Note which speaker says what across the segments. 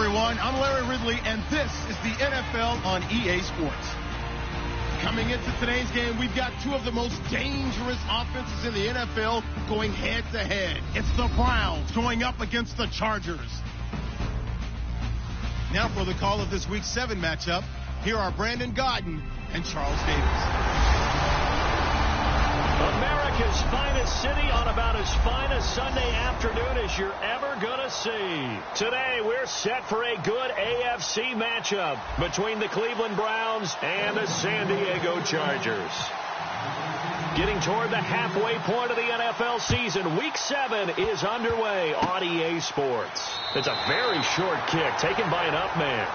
Speaker 1: everyone. I'm Larry Ridley, and this is the NFL on EA Sports. Coming into today's game, we've got two of the most dangerous offenses in the NFL going head-to-head. It's the Browns going up against the Chargers. Now for the call of this Week 7 matchup, here are Brandon Gaudin and Charles Davis.
Speaker 2: America's finest city on about as fine a Sunday afternoon as you're ever going to see. Today, we're set for a good AFC matchup between the Cleveland Browns and the San Diego Chargers. Getting toward the halfway point of the NFL season, Week 7 is underway on EA Sports. It's a very short kick taken by an up man.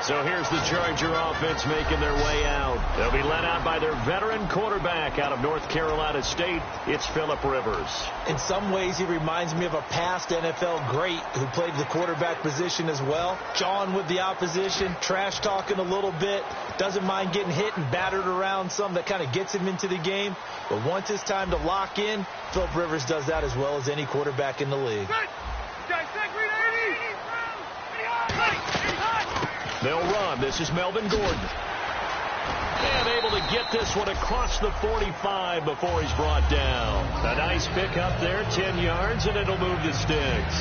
Speaker 2: So here's the Charger offense making their way out. They'll be led out by their veteran quarterback out of North Carolina State. It's Phillip Rivers.
Speaker 3: In some ways, he reminds me of a past NFL great who played the quarterback position as well. Jawing with the opposition, trash talking a little bit, doesn't mind getting hit and battered around some. That kind of gets him into the game. But once it's time to lock in, Phillip Rivers does that as well as any quarterback in the league.
Speaker 2: They'll run. This is Melvin Gordon. And able to get this one across the 45 before he's brought down. A nice pick up there, 10 yards, and it'll move the sticks.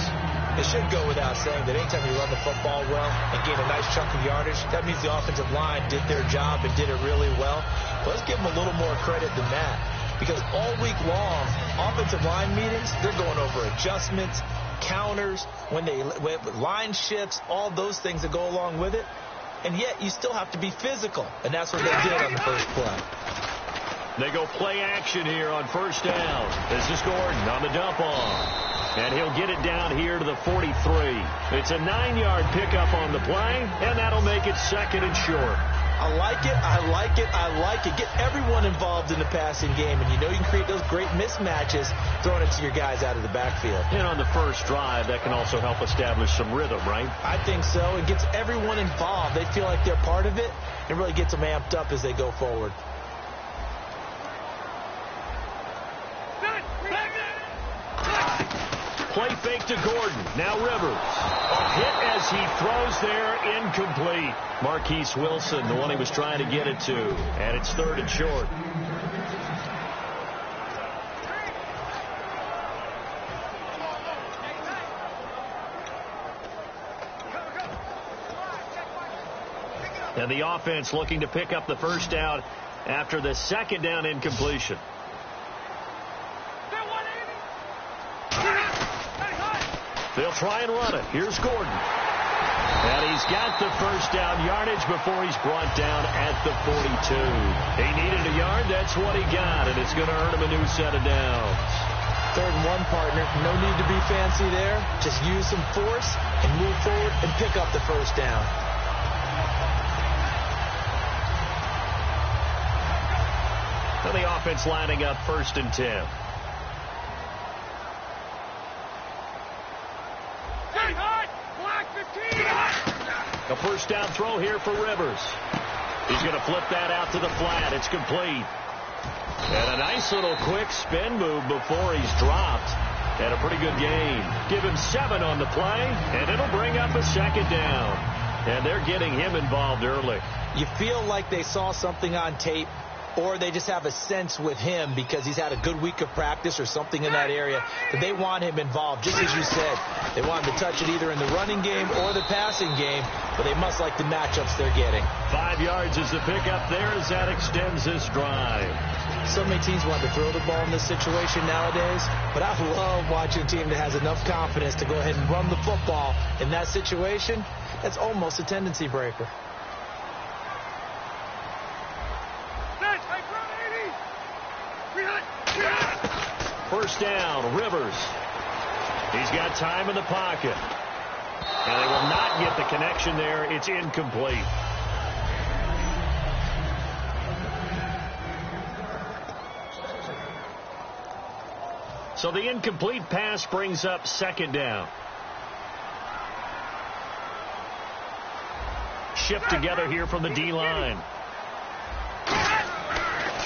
Speaker 3: It should go without saying that anytime you run the football well and gain a nice chunk of yardage, that means the offensive line did their job and did it really well. But let's give them a little more credit than that. Because all week long, offensive line meetings, they're going over adjustments, counters, when line shifts, all those things that go along with it. And yet you still have to be physical. And that's what they did on the first play.
Speaker 2: They go play action here on first down. This is Gordon on the dump off. And he'll get it down here to the 43. It's a 9-yard pickup on the play, and that'll make it second and short.
Speaker 3: I like it, I like it, I like it. Get everyone involved in the passing game, and you know you can create those great mismatches throwing it to your guys out of the backfield.
Speaker 2: And on the first drive, that can also help establish some rhythm, right?
Speaker 3: I think so. It gets everyone involved. They feel like they're part of it. It really gets them amped up as they go forward.
Speaker 2: Play fake to Gordon. Now Rivers. A hit as he throws there, incomplete. Marquise Wilson, the one he was trying to get it to. And it's third and short. And the offense looking to pick up the first down after the second down incompletion. They'll try and run it. Here's Gordon. And he's got the first down yardage before he's brought down at the 42. He needed a yard. That's what he got, and it's going to earn him a new set of downs.
Speaker 3: 3rd and 1, partner. No need to be fancy there. Just use some force and move forward and pick up the first down.
Speaker 2: And the offense lining up 1st and 10. A first down throw here for Rivers. He's going to flip that out to the flat. It's complete. And a nice little quick spin move before he's dropped. And a pretty good game. Give him 7 on the play, and it'll bring up a second down. And they're getting him involved early.
Speaker 3: You feel like they saw something on tape, or they just have a sense with him because he's had a good week of practice or something in that area that they want him involved, just as you said. They want him to touch it either in the running game or the passing game, but they must like the matchups they're getting.
Speaker 2: 5 yards is the pickup there as that extends this drive.
Speaker 3: So many teams want to throw the ball in this situation nowadays, but I love watching a team that has enough confidence to go ahead and run the football in that situation. That's almost a tendency breaker.
Speaker 2: First down, Rivers. He's got time in the pocket. And they will not get the connection there. It's incomplete. So the incomplete pass brings up 2nd down. Shift together here from the D-line.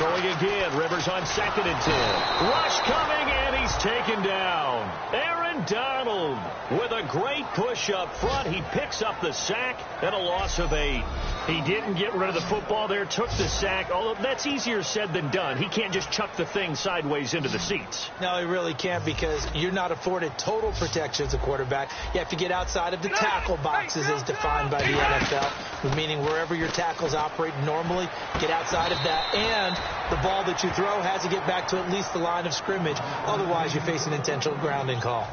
Speaker 2: Throwing again. Rivers on 2nd and 10. Rush coming, and he's taken down. Aaron Donald with a great push up front. He picks up the sack and a loss of 8. He didn't get rid of the football there, took the sack, although that's easier said than done. He can't just chuck the thing sideways into the seats.
Speaker 3: No, he really can't, because you're not afforded total protection as a quarterback. You have to get outside of the tackle boxes as defined by the NFL, meaning wherever your tackles operate normally, get outside of that, and the ball that you throw has to get back to at least the line of scrimmage. Otherwise, you face an intentional grounding call.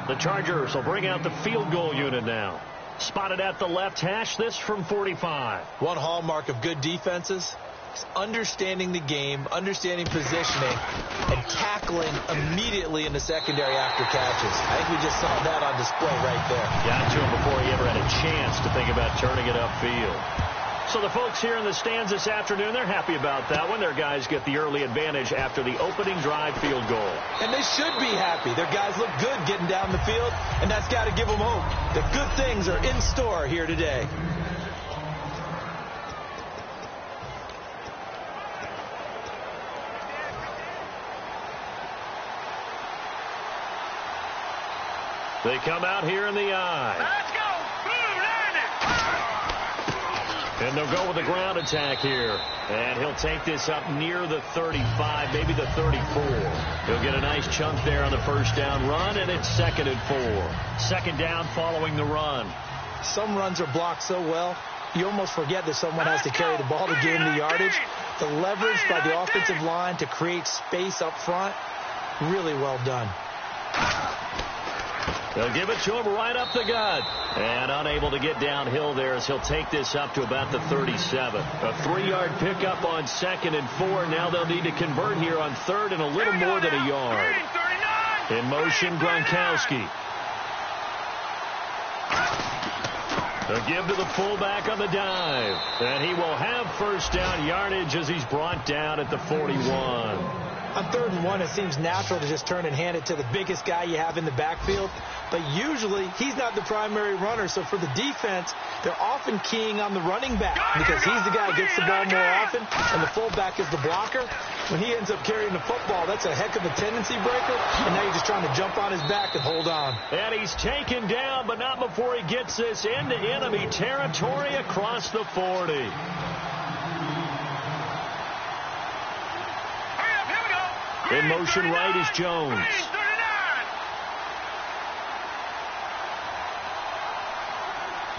Speaker 2: The Chargers will bring out the field goal unit now. Spotted at the left hash, this from 45.
Speaker 3: One hallmark of good defenses is understanding the game, understanding positioning, and tackling immediately in the secondary after catches. I think we just saw that on display right there.
Speaker 2: Got to him before he ever had a chance to think about turning it upfield. So the folks here in the stands this afternoon, they're happy about that one. Their guys get the early advantage after the opening drive field goal.
Speaker 3: And they should be happy. Their guys look good getting down the field, and that's got to give them hope that good things are in store here today.
Speaker 2: They come out here in the eye.
Speaker 4: Let's go!
Speaker 2: And they'll go with the ground attack here. And he'll take this up near the 35, maybe the 34. He'll get a nice chunk there on the first down run, and it's 2nd and 4. 2nd down following the run.
Speaker 3: Some runs are blocked so well, you almost forget that someone has to carry the ball to gain the yardage. The leverage by the offensive line to create space up front, really well done.
Speaker 2: They'll give it to him right up the gut. And unable to get downhill there as he'll take this up to about the 37. A 3-yard pickup on 2nd and 4. Now they'll need to convert here on 3rd and a little more than a yard. In motion, Gronkowski. They'll give to the fullback on the dive. And he will have first down yardage as he's brought down at the 41.
Speaker 3: On 3rd and 1, it seems natural to just turn and hand it to the biggest guy you have in the backfield. But usually, he's not the primary runner. So for the defense, they're often keying on the running back because he's the guy who gets the ball more often, and the fullback is the blocker. When he ends up carrying the football, that's a heck of a tendency breaker, and now you're just trying to jump on his back and hold on.
Speaker 2: And he's taken down, but not before he gets this into enemy territory across the 40. In motion right is Jones.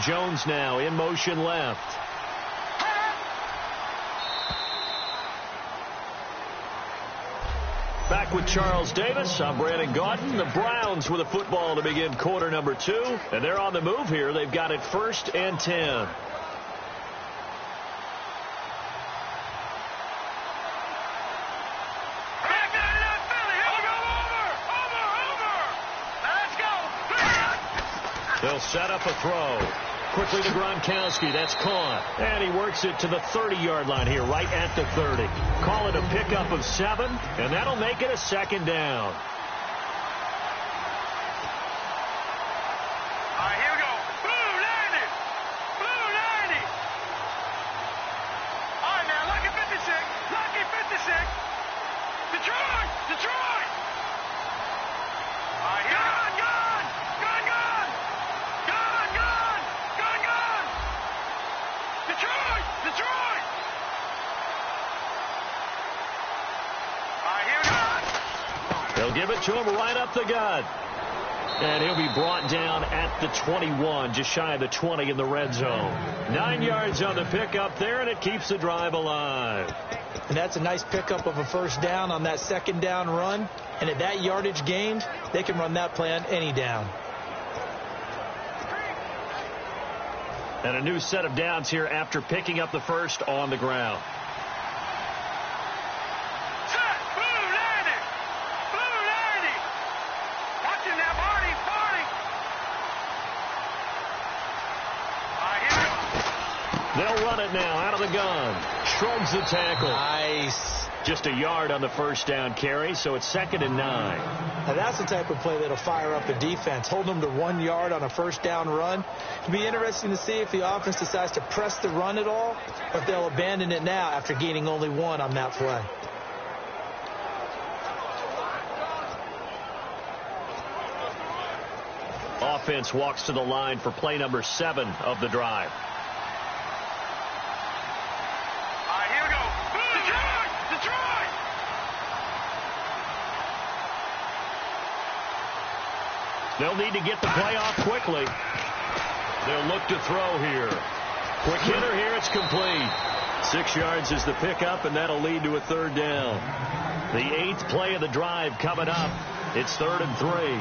Speaker 2: Jones now in motion left. Back with Charles Davis. I'm Brandon Gaudin. The Browns with a football to begin quarter number 2. And they're on the move here. They've got it 1st and 10. They'll set up a throw. Quickly to Gronkowski. That's caught. And he works it to the 30-yard line here, right at the 30. Call it a pickup of 7, and that'll make it a 2nd down.
Speaker 4: All right, here we go. Blue 90. Blue 90. All right, now, lucky 56. Lucky 56. Detroit. Detroit. All right, here we go. Detroit! All right, here we go.
Speaker 2: They'll give it to him right up the gut. And he'll be brought down at the 21, just shy of the 20 in the red zone. 9 yards on the pickup there, and it keeps the drive alive.
Speaker 3: And that's a nice pickup of a first down on that 2nd down run. And at that yardage gained, they can run that play on any down.
Speaker 2: And a new set of downs here after picking up the first on the ground.
Speaker 4: Set! Blue 90! Blue 90! Watching that party! Party! All right, here we go.
Speaker 2: They'll run it now out of the gun. Shrugs the tackle.
Speaker 3: Nice.
Speaker 2: Just a yard on the first down carry, so it's 2nd and 9.
Speaker 3: Now that's the type of play that'll fire up a defense. Hold them to 1 yard on a first down run. It'll be interesting to see if the offense decides to press the run at all, or if they'll abandon it now after gaining only 1 on that play.
Speaker 2: offense walks to the line for play number 7 of the drive.
Speaker 4: All right, here we go. Detroit! Detroit!
Speaker 2: They'll need to get the play off quickly. They'll look to throw here. Quick hitter here. It's complete. 6 yards is the pickup, and that'll lead to a 3rd down. The 8th play of the drive coming up. It's 3rd and 3.
Speaker 4: Hurry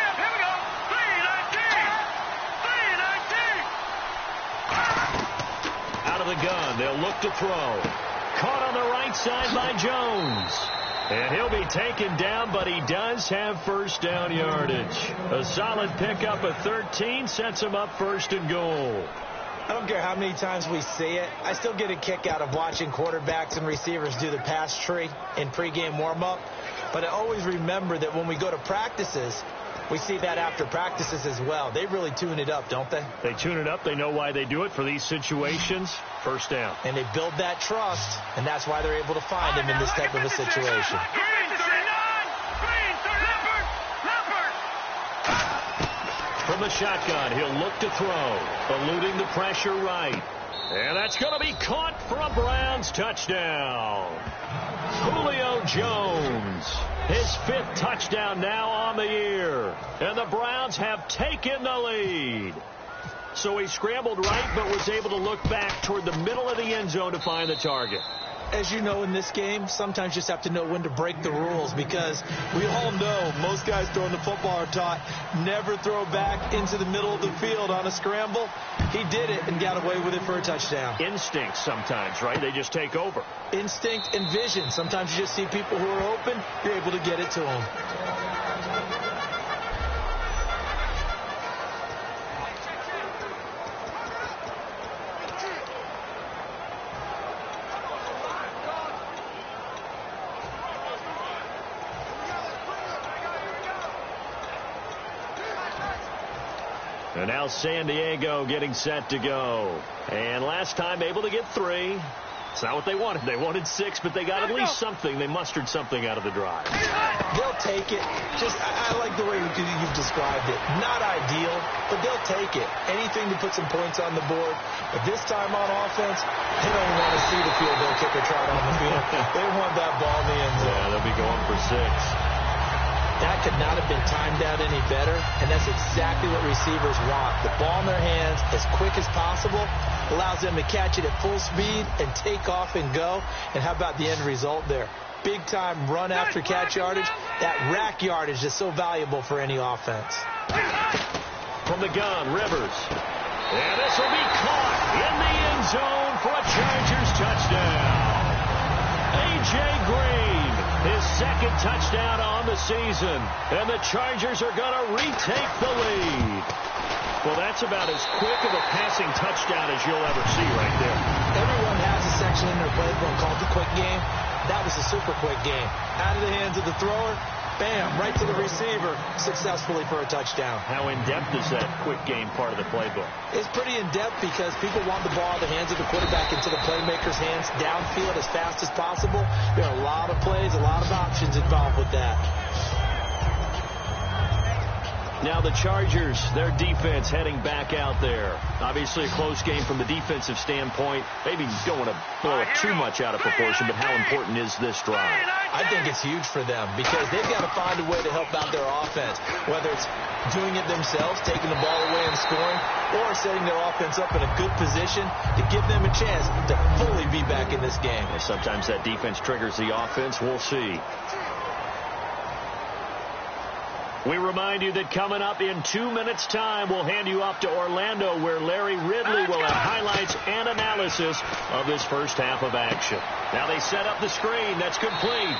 Speaker 4: up, here we go. 3-19.
Speaker 2: Out of the gun. They'll look to throw. Caught on the right side by Jones. And he'll be taken down, but he does have 1st down yardage. A solid pickup of 13 sets him up 1st and goal.
Speaker 3: I don't care how many times we see it. I still get a kick out of watching quarterbacks and receivers do the pass tree in pregame warm-up. But I always remember that when we go to practices, we see that after practices as well. They really tune it up, don't they?
Speaker 2: They tune it up. They know why they do it for these situations. 1st down.
Speaker 3: And they build that trust, and that's why they're able to find him in this type of a situation.
Speaker 2: From the shotgun, he'll look to throw. Eluding the pressure right. And that's going to be caught for a Browns touchdown. Julio Jones. His 5th touchdown now on the year. And the Browns have taken the lead. So he scrambled right, but was able to look back toward the middle of the end zone to find the target.
Speaker 3: As you know, in this game, sometimes you just have to know when to break the rules, because we all know most guys throwing the football are taught never throw back into the middle of the field on a scramble. He did it and got away with it for a touchdown.
Speaker 2: Instinct sometimes, right? They just take over.
Speaker 3: Instinct and vision. Sometimes you just see people who are open, you're able to get it to them.
Speaker 2: And now San Diego getting set to go. And last time able to get 3. It's not what they wanted. They wanted 6, but they got at least something. They mustered something out of the drive.
Speaker 3: They'll take it. I like the way you've described it. Not ideal, but they'll take it. Anything to put some points on the board. But this time on offense, they don't want to see the field goal kicker trot on the field. They want that ball in the end zone.
Speaker 2: Yeah, they'll be going for 6.
Speaker 3: That could not have been timed out any better, and that's exactly what receivers want. The ball in their hands as quick as possible allows them to catch it at full speed and take off and go. And how about the end result there? Big-time run after catch yardage. That rack yardage is so valuable for any offense.
Speaker 2: From the gun, Rivers. And this will be caught in the end zone for a Chargers touchdown. A.J. Green, his 2nd touchdown on the season. And the Chargers are going to retake the lead. Well, that's about as quick of a passing touchdown as you'll ever see right there.
Speaker 3: Everyone has a section in their playbook called the quick game. That was a super quick game. Out of the hands of the thrower, bam, right to the receiver, successfully for a touchdown.
Speaker 2: How in-depth is that quick game part of the playbook?
Speaker 3: It's pretty in-depth because people want the ball out of the hands of the quarterback into the playmaker's hands downfield as fast as possible. There are a lot of plays, a lot of options involved with that.
Speaker 2: Now the Chargers, their defense heading back out there. Obviously a close game from the defensive standpoint. Maybe don't want to blow it too much out of proportion, but how important is this drive?
Speaker 3: I think it's huge for them because they've got to find a way to help out their offense, whether it's doing it themselves, taking the ball away and scoring, or setting their offense up in a good position to give them a chance to fully be back in this game.
Speaker 2: And sometimes that defense triggers the offense. We'll see. We remind you that coming up in 2 minutes' time, we'll hand you off to Orlando, where Larry Ridley will have highlights and analysis of this first half of action. Now they set up the screen. That's complete.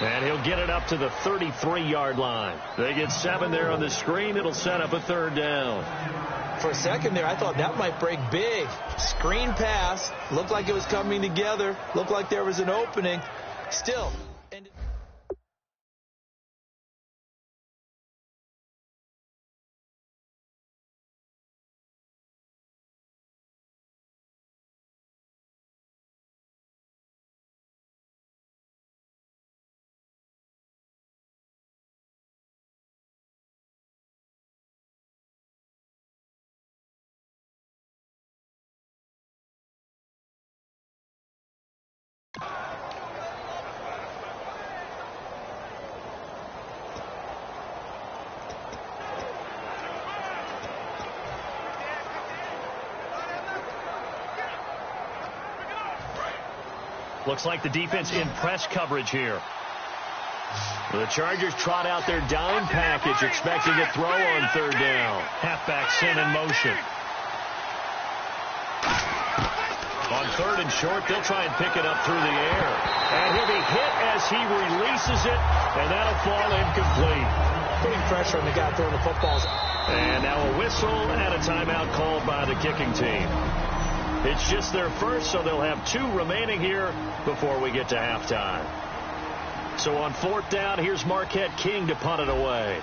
Speaker 2: And he'll get it up to the 33-yard line. They get 7 there on the screen. It'll set up a 3rd down.
Speaker 3: For a second there, I thought that might break big. Screen pass. Looked like it was coming together. Looked like there was an opening. Still.
Speaker 2: Looks like the defense in press coverage here. The Chargers trot out their dime package, expecting a throw on third down. Halfback sent in motion. On third and short, they'll try and pick it up through the air. And he'll be hit as he releases it, and that'll fall incomplete.
Speaker 3: Putting pressure on the guy throwing the footballs.
Speaker 2: And now a whistle and a timeout called by the kicking team. It's just their first, so they'll have 2 remaining here before we get to halftime. So on fourth down, here's Marquette King to punt it away.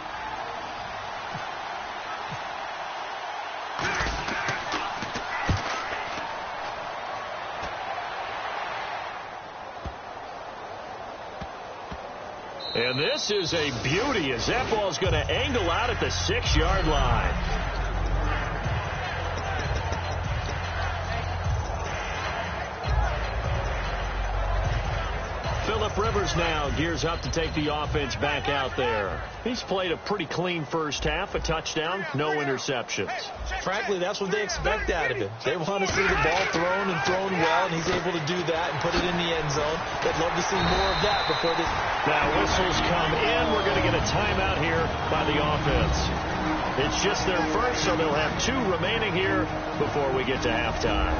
Speaker 2: And this is a beauty as that ball's going to angle out at the 6-yard line. Phillip Rivers now gears up to take the offense back out there. He's played a pretty clean first half, a touchdown, no interceptions.
Speaker 3: Frankly, that's what they expect out of him. They want to see the ball thrown and thrown well, and he's able to do that and put it in the end zone. They'd love to see more of that before this.
Speaker 2: Now whistles come in. We're going to get a timeout here by the offense. It's just their first, so they'll have 2 remaining here before we get to halftime.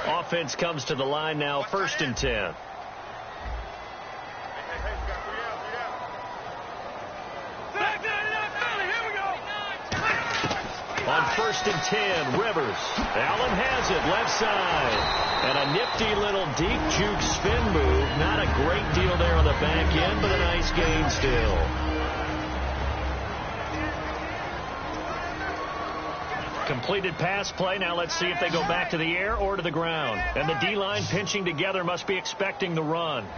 Speaker 2: Offense comes to the line now, 1st and 10. On 1st and 10, Rivers. Allen has it, left side. And a nifty little deep juke spin move. Not a great deal there on the back end, but a nice gain still. Completed pass play. Now let's see if they go back to the air or to the ground. And the D-line pinching together must be expecting the run.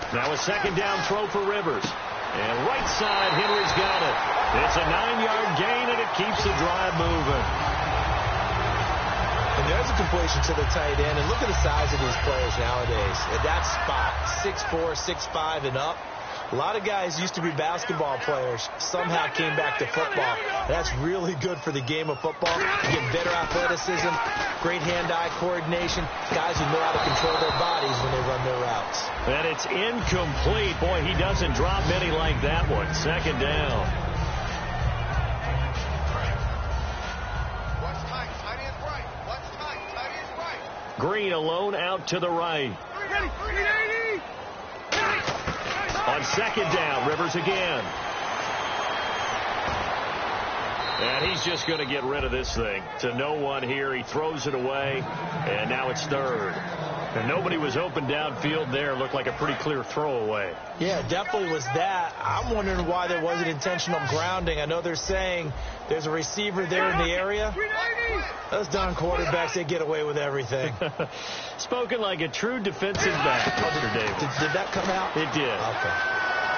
Speaker 2: Now a 2nd down throw for Rivers. And right side, Henry's got it. It's a 9-yard gain, and it keeps the drive moving.
Speaker 3: And there's a completion to the tight end. And look at the size of these players nowadays. At that spot, 6'4", 6'5", and up. A lot of guys used to be basketball players, somehow came back to football. That's really good for the game of football. You get better athleticism, great hand-eye coordination, guys who know how to control their bodies when they run their routes.
Speaker 2: And it's incomplete. Boy, he doesn't drop many like that one. 2nd down. Green alone out to the right. On 2nd down, Rivers again. And he's just going to get rid of this thing to no one here. He throws it away, and now it's 3rd. And nobody was open downfield there. Looked like a pretty clear throwaway.
Speaker 3: Yeah, definitely was that. I'm wondering why there wasn't intentional grounding. I know they're saying there's a receiver there in the area. Those darn quarterbacks, they get away with everything.
Speaker 2: Spoken like a true defensive back, Mr. Davis.
Speaker 3: Did that come out?
Speaker 2: It did.
Speaker 3: Okay.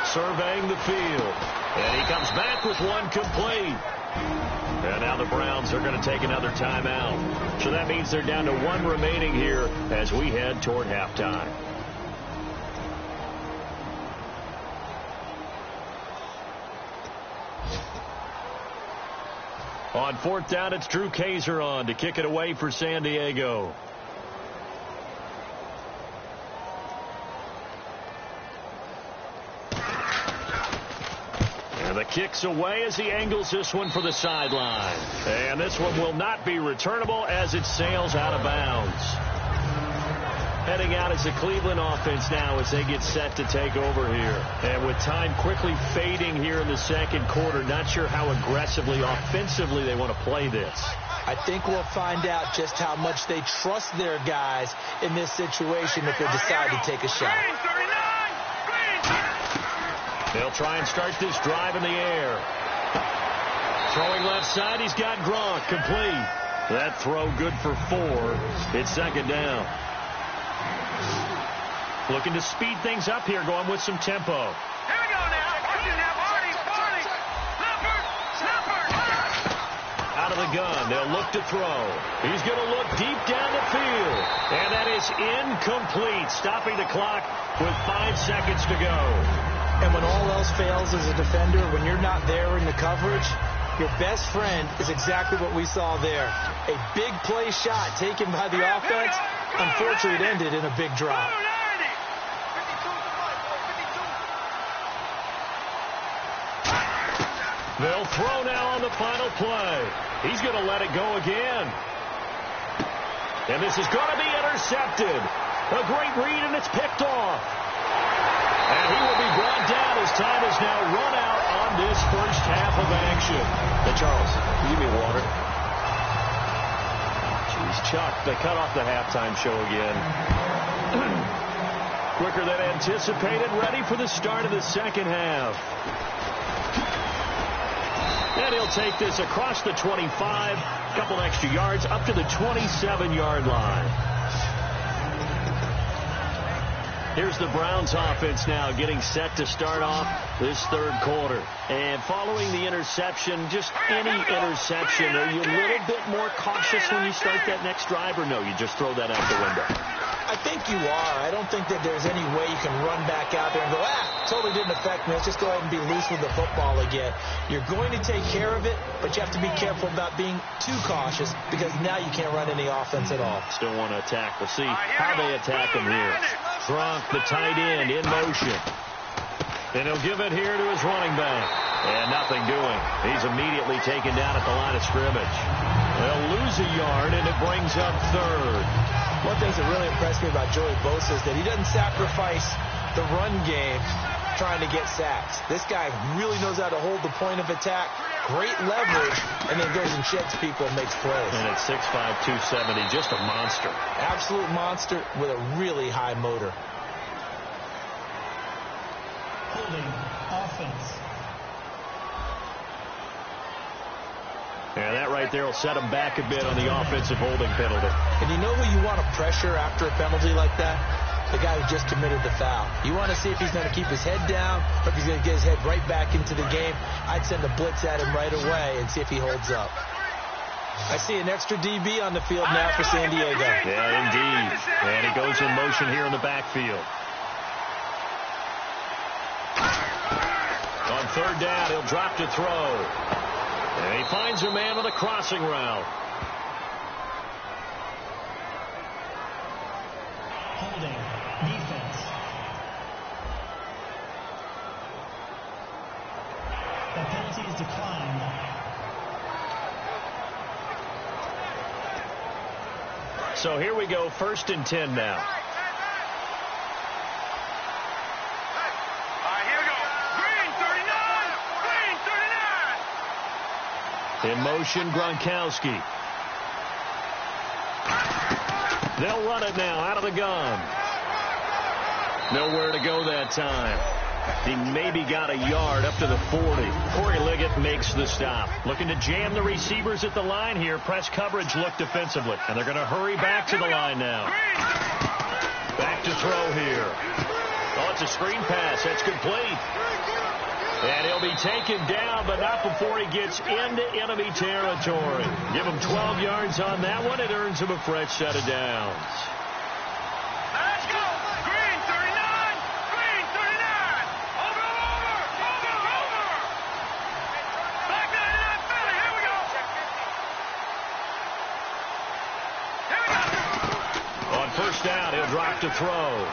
Speaker 2: Surveying the field. And he comes back with one complete. And now the Browns are going to take another timeout. So that means they're down to 1 remaining here as we head toward halftime. On 4th down, it's Drew Kaiser on to kick it away for San Diego. And the kick's away as he angles this one for the sideline. And this one will not be returnable as it sails out of bounds. Heading out is the Cleveland offense now as they get set to take over here. And with time quickly fading here in the 2nd quarter, not sure how aggressively, offensively they want to play this.
Speaker 3: I think we'll find out just how much they trust their guys in this situation if they decide to take a shot.
Speaker 2: They'll try and start this drive in the air. Throwing left side, he's got Gronk, complete. That throw good for 4. It's 2nd down. Looking to speed things up here, going with some tempo.
Speaker 4: Here we go now. Party.
Speaker 2: Out out of the gun. They'll look to throw. He's going to look deep down the field. And that is incomplete, stopping the clock with 5 seconds to go.
Speaker 3: And when all else fails as a defender, when you're not there in the coverage, your best friend is exactly what we saw there. A big play shot taken by the offense. Unfortunately, it ended in a big drop.
Speaker 2: They'll throw now on the final play. He's going to let it go again. And this is going to be intercepted. A great read, and it's picked off. And he will be brought down as time is now run out on this first half of action.
Speaker 3: Hey, Charles,
Speaker 2: give me water. Jeez, Chuck, they cut off the halftime show again. Quicker than anticipated, ready for the start of the second half. And he'll take this across the 25, a couple extra yards, up to the 27-yard line. Here's the Browns offense now getting set to start off this third quarter. And following the interception, just any interception, are you a little bit more cautious when you start that next drive, or no, you just throw that out the window?
Speaker 3: I think you are. I don't think that there's any way you can run back out there and go, totally didn't affect me. Let's just go ahead and be loose with the football again. You're going to take care of it, but you have to be careful about being too cautious because now you can't run any offense at all.
Speaker 2: Still want to attack. We'll see how they attack him here. Gronk, the tight end, in motion. And he'll give it here to his running back. And nothing doing. He's immediately taken down at the line of scrimmage. They'll lose a yard, and it brings up third.
Speaker 3: One thing that really impressed me about Joey Bosa is that he doesn't sacrifice the run game trying to get sacks. This guy really knows how to hold the point of attack, great leverage, and then goes and sheds people and makes plays.
Speaker 2: And at 6'5", 270, just a monster.
Speaker 3: Absolute monster with a really high motor.
Speaker 5: Holding offense.
Speaker 2: And that right there will set him back a bit on the offensive holding penalty.
Speaker 3: And you know who you want to pressure after a penalty like that? The guy who just committed the foul. You want to see if he's going to keep his head down or if he's going to get his head right back into the game. I'd send a blitz at him right away and see if he holds up. I see an extra DB on the field now for San Diego.
Speaker 2: Yeah, indeed. And he goes in motion here in the backfield. On third down, he'll drop to throw. And he finds a man on the crossing route.
Speaker 5: Holding defense. The penalty is declined.
Speaker 2: So here we go, 1st and 10 now. In motion, Gronkowski. They'll run it now out of the gun. Nowhere to go that time. He maybe got a yard up to the 40. Corey Liggett makes the stop. Looking to jam the receivers at the line here. Press coverage look defensively. And they're going to hurry back to the line now. Back to throw here. Oh, it's a screen pass. That's complete. And he'll be taken down, but not before he gets into enemy territory. Give him 12 yards on that one. It earns him a fresh set of downs.
Speaker 4: Let's go! Green 39! Green 39! Over! Black 99 Philly, here we go!
Speaker 2: On first down, he'll drop to throw.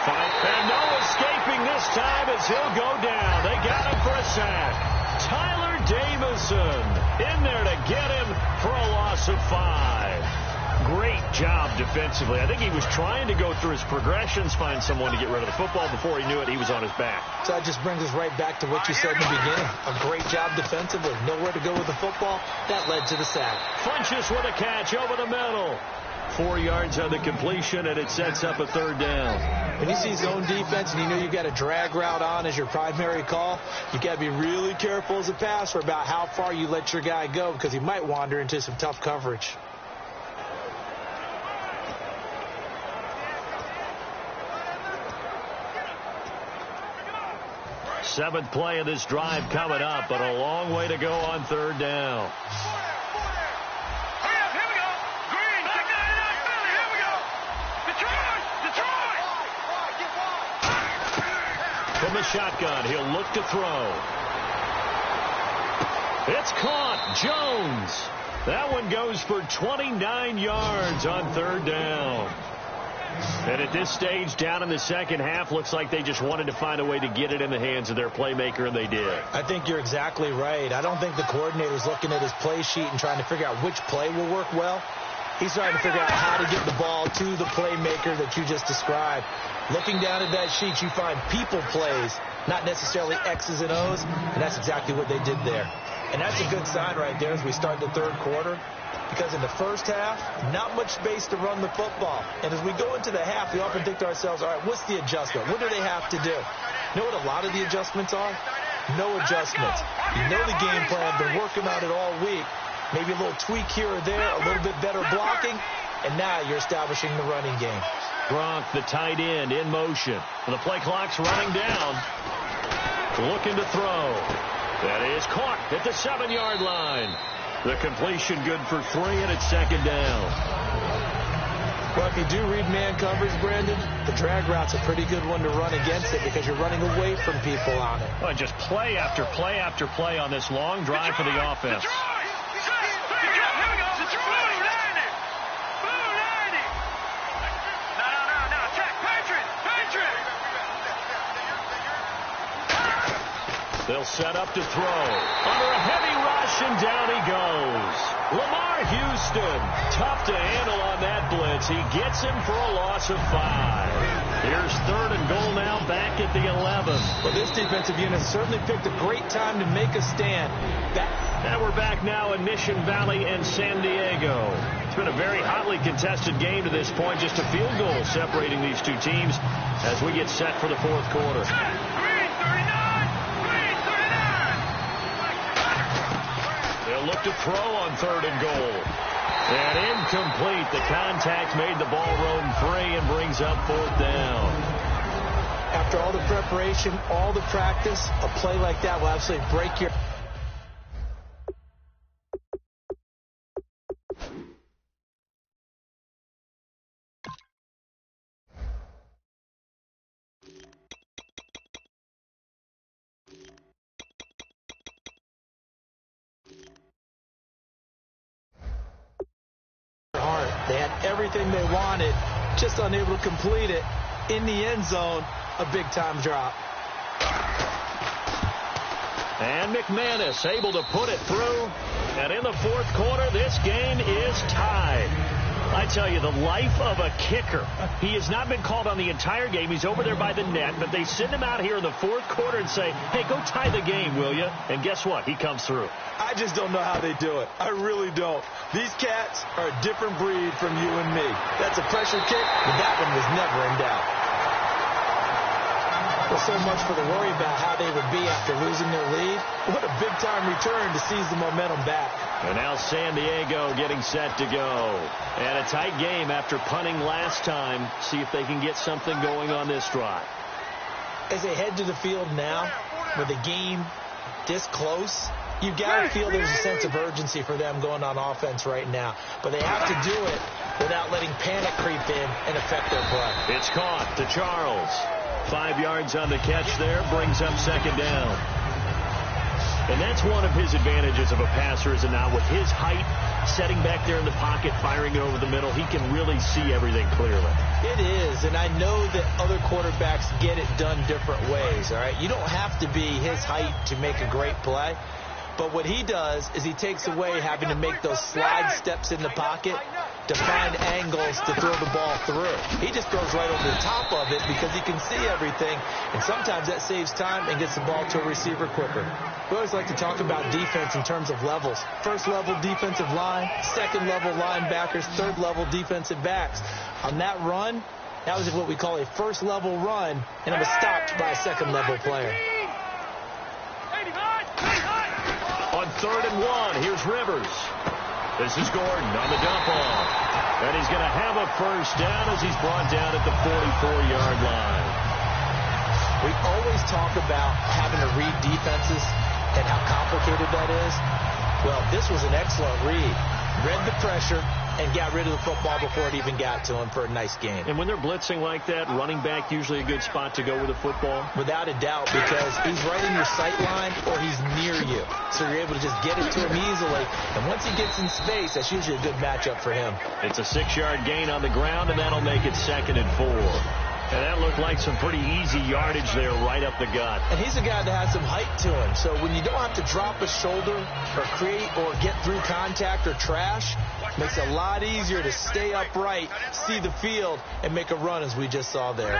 Speaker 2: And no escaping this time as he'll go down. They got him for a sack. Tyler Davison in there to get him for a loss of 5. Great job defensively. I think he was trying to go through his progressions, find someone to get rid of the football. Before he knew it, he was on his back.
Speaker 3: So that just brings us right back to what you said in the beginning. A great job defensively. Nowhere to go with the football. That led to the sack.
Speaker 2: Funchess with a catch over the middle. 4 yards on the completion, and it sets up a third down.
Speaker 3: When you see zone defense and you know you've got a drag route on as your primary call, you've got to be really careful as a passer about how far you let your guy go because he might wander into some tough coverage.
Speaker 2: Seventh play of this drive coming up, but a long way to go on third down. the shotgun. He'll look to throw. It's caught. Jones. That one goes for 29 yards on third down. And at this stage, down in the second half, looks like they just wanted to find a way to get it in the hands of their playmaker, and they did.
Speaker 3: I think you're exactly right. I don't think the coordinator's looking at his play sheet and trying to figure out which play will work well. He's trying to figure out how to get the ball to the playmaker that you just described. Looking down at that sheet, you find people plays, not necessarily X's and O's, and that's exactly what they did there. And that's a good sign right there as we start the third quarter, because in the first half, not much space to run the football. And as we go into the half, we often think to ourselves, all right, what's the adjustment? What do they have to do? You know what a lot of the adjustments are? No adjustments. You know the game plan, been working on it all week. Maybe a little tweak here or there, a little bit better blocking, and now you're establishing the running game.
Speaker 2: Gronk, the tight end, in motion. The play clock's running down. Looking to throw. That is caught at the 7-yard line. The completion good for 3, and it's second down.
Speaker 3: Well, if you do read man coverage, Brandon, the drag route's a pretty good one to run against it because you're running away from people on it.
Speaker 2: Well, just play after play after play on this long drive for the offense. They'll set up to throw. Under a heavy rush, and down he goes. Lamar Houston, tough to handle on that blitz. He gets him for a loss of 5. Here's third and goal now, back at the 11.
Speaker 3: Well, this defensive unit certainly picked a great time to make a stand.
Speaker 2: And we're back now in Mission Valley and San Diego. It's been a very hotly contested game to this point. Just a field goal separating these two teams as we get set for the fourth quarter. They'll look to throw on third and goal. And incomplete. The contact made the ball roam free and brings up fourth down.
Speaker 3: After all the preparation, all the practice, a play like that will absolutely break your... They had everything they wanted, just unable to complete it. In the end zone, a big-time drop.
Speaker 2: And McManus able to put it through. And in the fourth quarter, this game is tied. I tell you, the life of a kicker. He has not been called on the entire game. He's over there by the net, but they send him out here in the fourth quarter and say, hey, go tie the game, will you? And guess what? He comes through.
Speaker 3: I just don't know how they do it. I really don't. These cats are a different breed from you and me. That's a pressure kick, but that one was never in doubt. Well, so much for the worry about how they would be after losing their lead. What a big-time return to seize the momentum back.
Speaker 2: And now San Diego getting set to go. And a tight game after punting last time. See if they can get something going on this drive.
Speaker 3: As they head to the field now, with the game this close, you got to feel there's a sense of urgency for them going on offense right now. But they have to do it without letting panic creep in and affect their play.
Speaker 2: It's caught to Charles. 5 yards on the catch there, brings up second down. And that's one of his advantages of a passer, is it not? With his height, setting back there in the pocket, firing it over the middle, he can really see everything clearly.
Speaker 3: It is, and I know that other quarterbacks get it done different ways, all right? You don't have to be his height to make a great play. But what he does is he takes away having to make those slide steps in the pocket to find angles to throw the ball through. He just throws right over the top of it because he can see everything, and sometimes that saves time and gets the ball to a receiver quicker. We always like to talk about defense in terms of levels. First level defensive line, second level linebackers, third level defensive backs. On that run, that was what we call a first level run, and it was stopped by a second level player.
Speaker 2: On 3rd and 1, here's Rivers. This is Gordon on the dump off. And he's going to have a first down as he's brought down at the 44-yard line.
Speaker 3: We always talk about having to read defenses and how complicated that is. Well, this was an excellent read. Read the pressure, and got rid of the football before it even got to him for a nice gain.
Speaker 2: And when they're blitzing like that, running back usually a good spot to go with the football?
Speaker 3: Without a doubt, because he's right in your sight line or he's near you. So you're able to just get it to him easily. And once he gets in space, that's usually a good matchup for him.
Speaker 2: It's a 6-yard gain on the ground, and that'll make it 2nd and 4. And that looked like some pretty easy yardage there right up the gut.
Speaker 3: And he's a guy that has some height to him. So when you don't have to drop a shoulder or create or get through contact or trash, makes it a lot easier to stay upright, see the field, and make a run as we just saw there.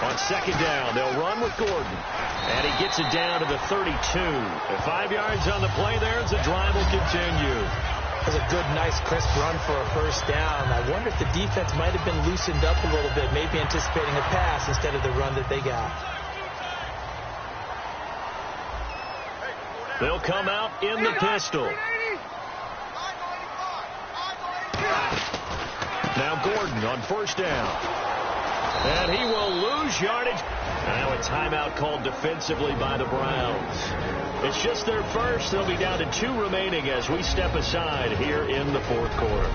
Speaker 2: On 2nd down, they'll run with Gordon. And he gets it down to the 32. 5 yards on the play there as the drive will continue.
Speaker 3: That was a good, nice, crisp run for a first down. I wonder if the defense might have been loosened up a little bit, maybe anticipating a pass instead of the run that they got.
Speaker 2: They'll come out in the pistol. Now Gordon on 1st down. And he will lose yardage. Now a timeout called defensively by the Browns. It's just their first. They'll be down to 2 remaining as we step aside here in the 4th quarter.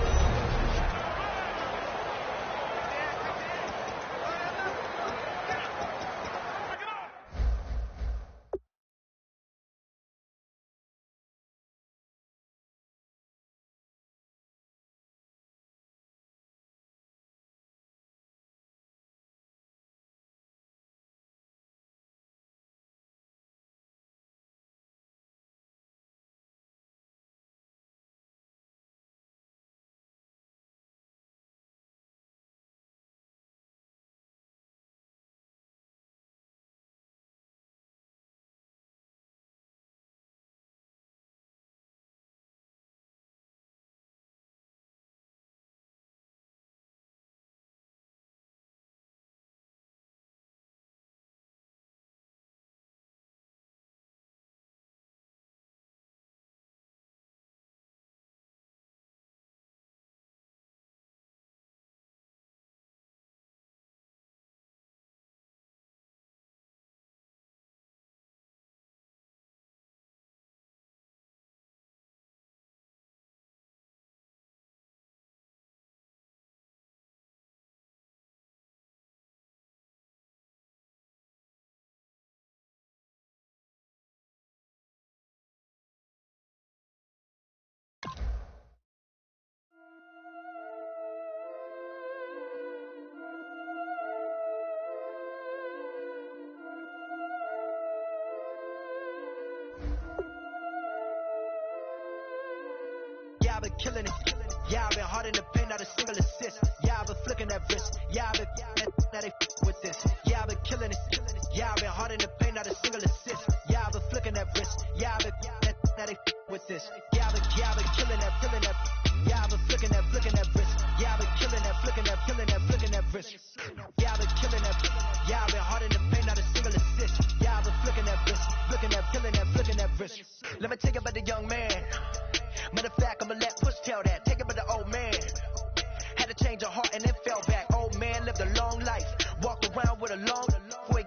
Speaker 6: Yeah, I've been killing it. Yeah, I've been hard in the paint, not a single assist. Yeah, I've been flicking that wrist. Yeah, I've been now they with this. Yeah, I've been killing it. Yeah, I've been hard in the paint, not a single assist. Yeah, I've been flicking that wrist. Yeah, I've been now they with this. Yeah, I've been killing that. Yeah, I've been flicking that wrist. Yeah, I've been killing that, flicking that wrist. Yeah, I've been killing that. Yeah, I've been hard in the paint, not a single assist. Yeah, I've been flicking that wrist, flicking that wrist. Let me tell you about the young man. Matter of fact, I'ma let Push tell that. Take it by the old man. Had to change her heart and then fell back. Old man lived a long life. Walked around with a long way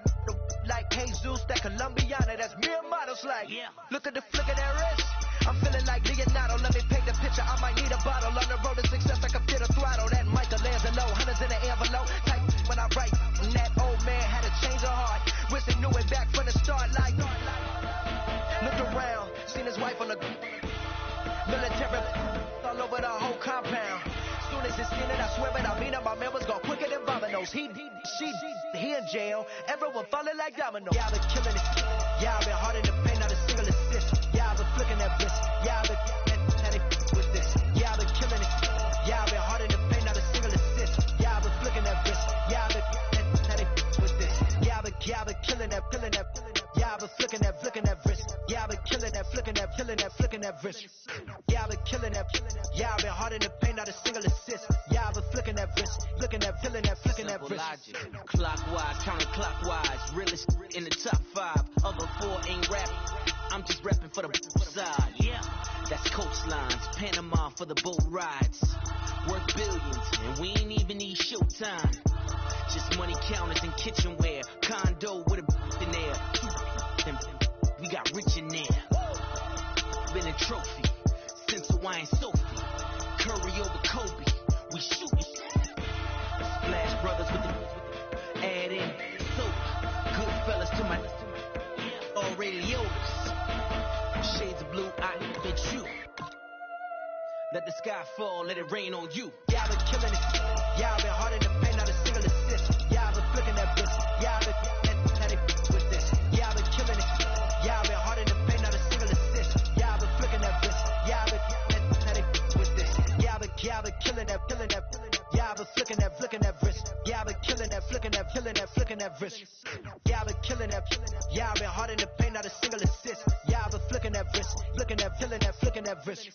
Speaker 6: like Jesus, that Colombiana. That's mere models like. Yeah. Look at the flick of that wrist. I'm feeling like Leonardo. Let me paint the picture. I might need a bottle. On the road to success, I can feel the throttle. That Michelangelo, hundreds in the envelope. Type when I write. And that old man had to change her heart. Wish they knew it back from the start. Like, looked around, seen his wife on the military all over the whole compound. Soon as it's seen it, I swear it, I mean it, my man was gone quicker than Domino's. He in jail, everyone falling like dominoes. Yeah, I've been killing it. Yeah, I've been hard in the paint, not a single assist. Yeah, I've been flicking that wrist. Yeah, I've been now they with this. Yeah, I've been killing it. Yeah, I've been hard in the paint, not a single assist. Yeah, I've been flicking that wrist. Yeah, I've been now they with this. Yeah, I've been killing that. Yeah, I've been flicking that wrist. Yeah, I've been killing that, flicking that wrist. Yeah, I've been killing that. Yeah, I've been hard in the paint, not a single assist. Yeah, I've been flicking that wrist, flicking that wrist.
Speaker 7: Logic. Clockwise, counterclockwise, realest in the top 5. Other 4 ain't rap. I'm just rapping for the side. Yeah, that's coastlines, Panama for the boat rides. Worth billions, and we ain't even need showtime. Just money counters and kitchenware. Condo with a in there. We got rich in there. Been a trophy since the Kawhi and Sophie. Curry over Kobe. We shootin'. Splash Brothers with the add in soap. Good fellas to my already yours. Shades of blue, I bet you. Let the sky fall, let it rain on you. Y'all been killing it. Y'all been hard in the paint, not a single assist. Y'all been flicking that wrist. Y'all been now they with this. Y'all been killing it. Y'all been hard in the paint, not a single assist. Y'all been flicking that wrist. Y'all been now they with this. Y'all been killing that. Y'all been flicking that wrist. Y'all been killing that, flicking that wrist. Y'all been killing that. Y'all been hard in the paint, not a single assist. Y'all been flicking that wrist, flicking that wrist.